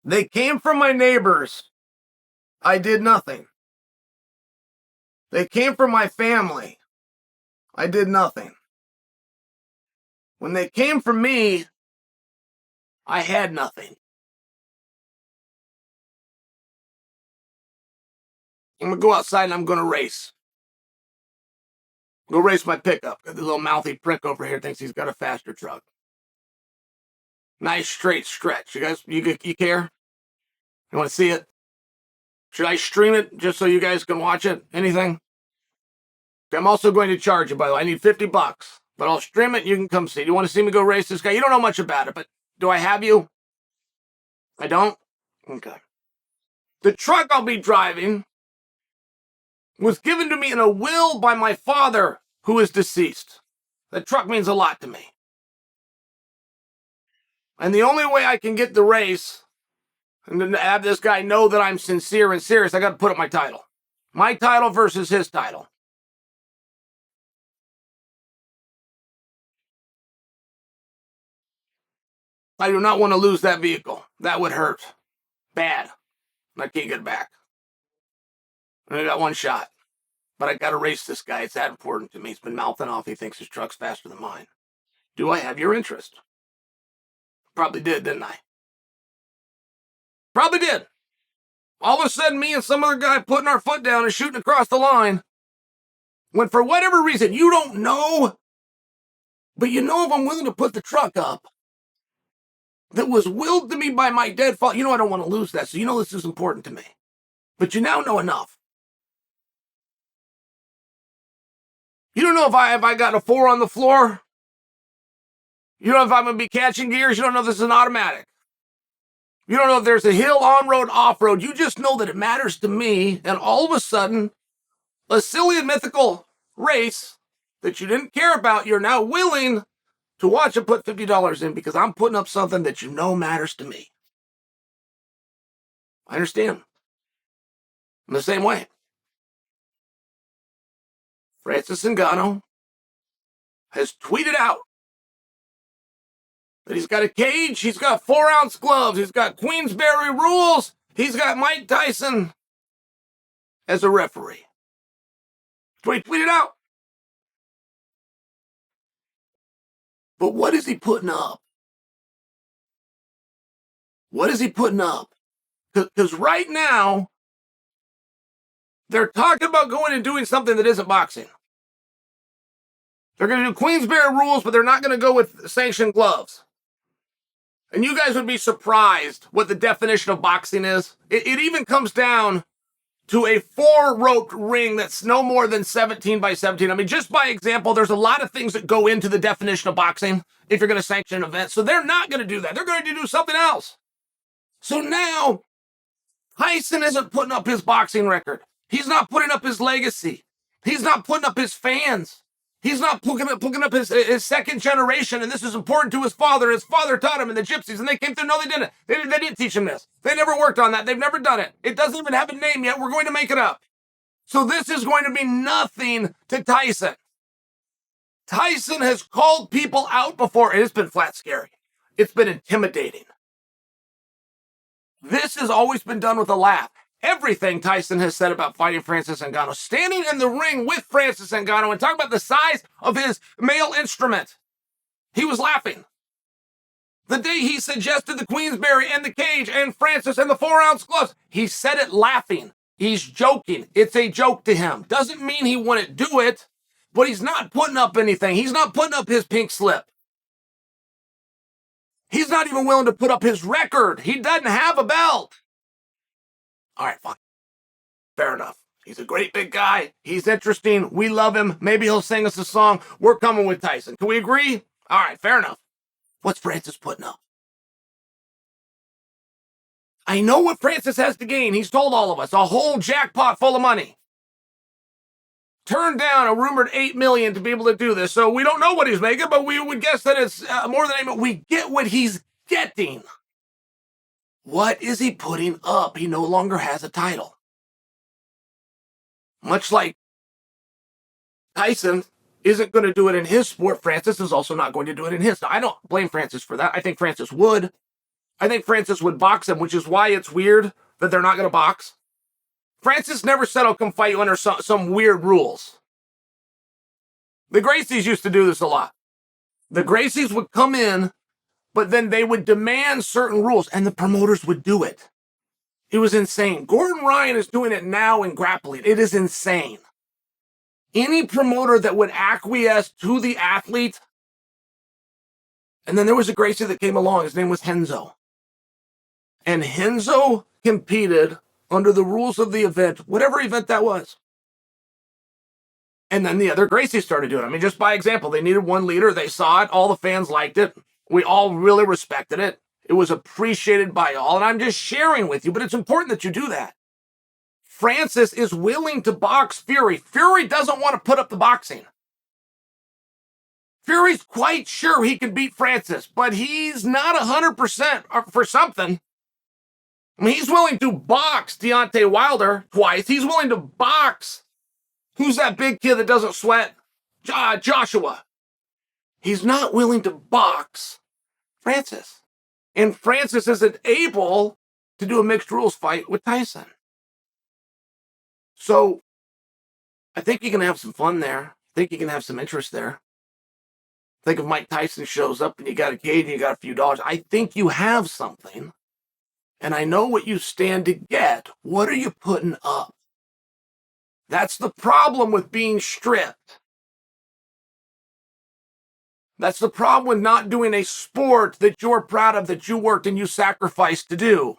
They came from my neighbors. I did nothing. They came from my family. I did nothing. When they came from me, I had nothing. I'm going to go outside and I'm going to race. Go race my pickup. The little mouthy prick over here thinks he's got a faster truck. Nice straight stretch. You guys, you care? You want to see it? Should I stream it just so you guys can watch it? Anything? I'm also going to charge you, by the way. I need $50, but I'll stream it and you can come see it. You want to see me go race this guy? You don't know much about it, but do I have you? I don't? Okay. The truck I'll be driving was given to me in a will by my father, who is deceased. That truck means a lot to me. And the only way I can get the race and to have this guy know that I'm sincere and serious, I got to put up my title. My title versus his title. I do not want to lose that vehicle. That would hurt. Bad. I can't get it back. And I got one shot. But I got to race this guy. It's that important to me. He's been mouthing off. He thinks his truck's faster than mine. Do I have your interest? Probably did, didn't I? Probably did. All of a sudden, me and some other guy putting our foot down and shooting across the line, when for whatever reason, you don't know, but you know if I'm willing to put the truck up, that was willed to me by my dead father. You know I don't want to lose that, so you know this is important to me. But you now know enough. You don't know if I got a 4 on the floor. You don't know if I'm going to be catching gears. You don't know if this is an automatic. You don't know if there's a hill, on-road, off-road. You just know that it matters to me, and all of a sudden, a silly and mythical race that you didn't care about, you're now willing to watch and put $50 in because I'm putting up something that you know matters to me. I understand. In the same way. Francis Ngannou has tweeted out that he's got a cage, he's got 4-ounce gloves, he's got Queensberry rules, he's got Mike Tyson as a referee. That's what he tweeted out. But what is he putting up? What is he putting up? Because right now, they're talking about going and doing something that isn't boxing. They're going to do Queensberry rules, but they're not going to go with sanctioned gloves. And you guys would be surprised what the definition of boxing is. It even comes down to a 4-roped ring that's no more than 17 by 17. I mean, just by example, there's a lot of things that go into the definition of boxing if you're going to sanction an event. So they're not going to do that. They're going to do something else. So now, Tyson isn't putting up his boxing record. He's not putting up his legacy. He's not putting up his fans. He's not putting up his second generation, and this is important to his father. His father taught him in the Gypsies, and they came through. No, they didn't. They didn't teach him this. They never worked on that. They've never done it. It doesn't even have a name yet. We're going to make it up. So this is going to be nothing to Tyson. Tyson has called people out before, and it's been flat scary. It's been intimidating. This has always been done with a laugh. Everything Tyson has said about fighting Francis Ngannou, standing in the ring with Francis Ngannou and talking about the size of his male instrument, he was laughing. The day he suggested the Queensberry and the cage and Francis and the 4-ounce gloves, he said it laughing. He's joking. It's a joke to him. Doesn't mean he wouldn't do it, but he's not putting up anything. He's not putting up his pink slip. He's not even willing to put up his record. He doesn't have a belt. All right, fine. Fair enough. He's a great big guy. He's interesting. We love him. Maybe he'll sing us a song. We're coming with Tyson. Can we agree? All right, fair enough. What's Francis putting up? I know what Francis has to gain. He's told all of us. A whole jackpot full of money. Turned down a rumored $8 million to be able to do this. So we don't know what he's making, but we would guess that it's more than $8 million. We get what he's getting. What is he putting up? He no longer has a title. Much like Tyson isn't going to do it in his sport, Francis is also not going to do it in his. Now, I don't blame Francis for that. I think Francis would. I think Francis would box him, which is why it's weird that they're not going to box. Francis never said, I'll come fight you under some weird rules. The Gracies used to do this a lot. The Gracies would come in, but then they would demand certain rules, and the promoters would do it. It was insane. Gordon Ryan is doing it now in grappling. It is insane. Any promoter that would acquiesce to the athlete. And then there was a Gracie that came along. His name was Renzo. And Renzo competed under the rules of the event, whatever event that was. And then the other Gracies started doing it. I mean, just by example, they needed one leader. They saw it. All the fans liked it. We all really respected it. It was appreciated by all. And I'm just sharing with you, but it's important that you do that. Francis is willing to box Fury. Fury doesn't want to put up the boxing. Fury's quite sure he can beat Francis, but he's not 100% for something. I mean, he's willing to box Deontay Wilder twice. He's willing to box, who's that big kid that doesn't sweat? Joshua. He's not willing to box Francis. And Francis isn't able to do a mixed rules fight with Tyson. So I think you can have some fun there. I think you can have some interest there. Think if Mike Tyson shows up and you got a cage and you got a few dollars. I think you have something. And I know what you stand to get. What are you putting up? That's the problem with being stripped. That's the problem with not doing a sport that you're proud of, that you worked and you sacrificed to do.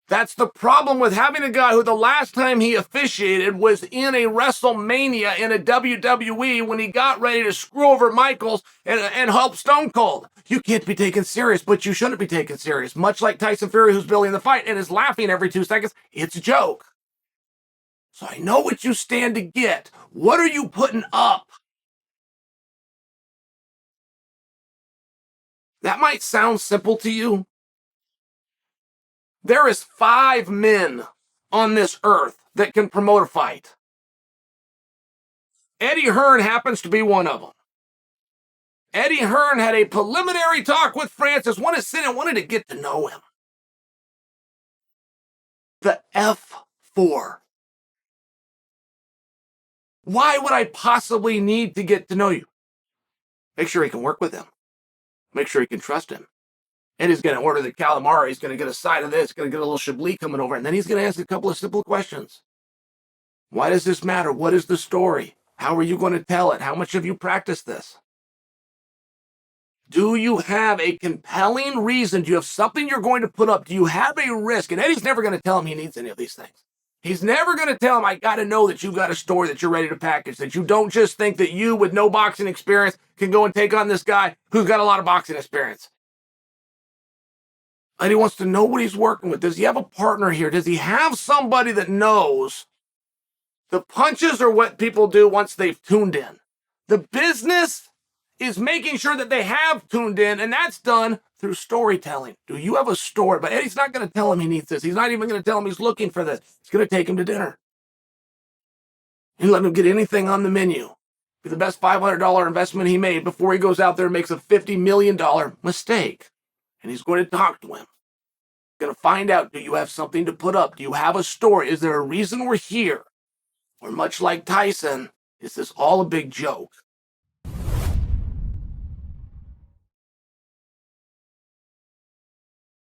That's the problem with having a guy who the last time he officiated was in a WrestleMania in a WWE when he got ready to screw over Michaels and help Stone Cold. You can't be taken serious, but you shouldn't be taken serious. Much like Tyson Fury, who's building the fight and is laughing every 2 seconds. It's a joke. So I know what you stand to get. What are you putting up? That might sound simple to you. There is 5 men on this earth that can promote a fight. Eddie Hearn happens to be one of them. Eddie Hearn had a preliminary talk with Francis, wanted to sit and wanted to get to know him. The F4. Why would I possibly need to get to know you? Make sure he can work with him. Make sure he can trust him. And he's going to order the calamari. He's going to get a side of this. Going to get a little Chablis coming over. And then he's going to ask a couple of simple questions. Why does this matter? What is the story? How are you going to tell it? How much have you practiced this? Do you have a compelling reason? Do you have something you're going to put up? Do you have a risk? And Eddie's never going to tell him he needs any of these things. He's never going to tell him, I got to know that you got a story that you're ready to package, that you don't just think that you, with no boxing experience, can go and take on this guy who's got a lot of boxing experience. And he wants to know what he's working with. Does he have a partner here? Does he have somebody that knows the punches are what people do once they've tuned in? The business is making sure that they have tuned in, and that's done through storytelling. Do you have a story? But Eddie's not going to tell him he needs this. He's not even going to tell him he's looking for this. He's going to take him to dinner. And let him get anything on the menu. Be the best $500 investment he made before he goes out there and makes a $50 million mistake. And he's going to talk to him. Going to find out, do you have something to put up? Do you have a story? Is there a reason we're here? Or much like Tyson, is this all a big joke?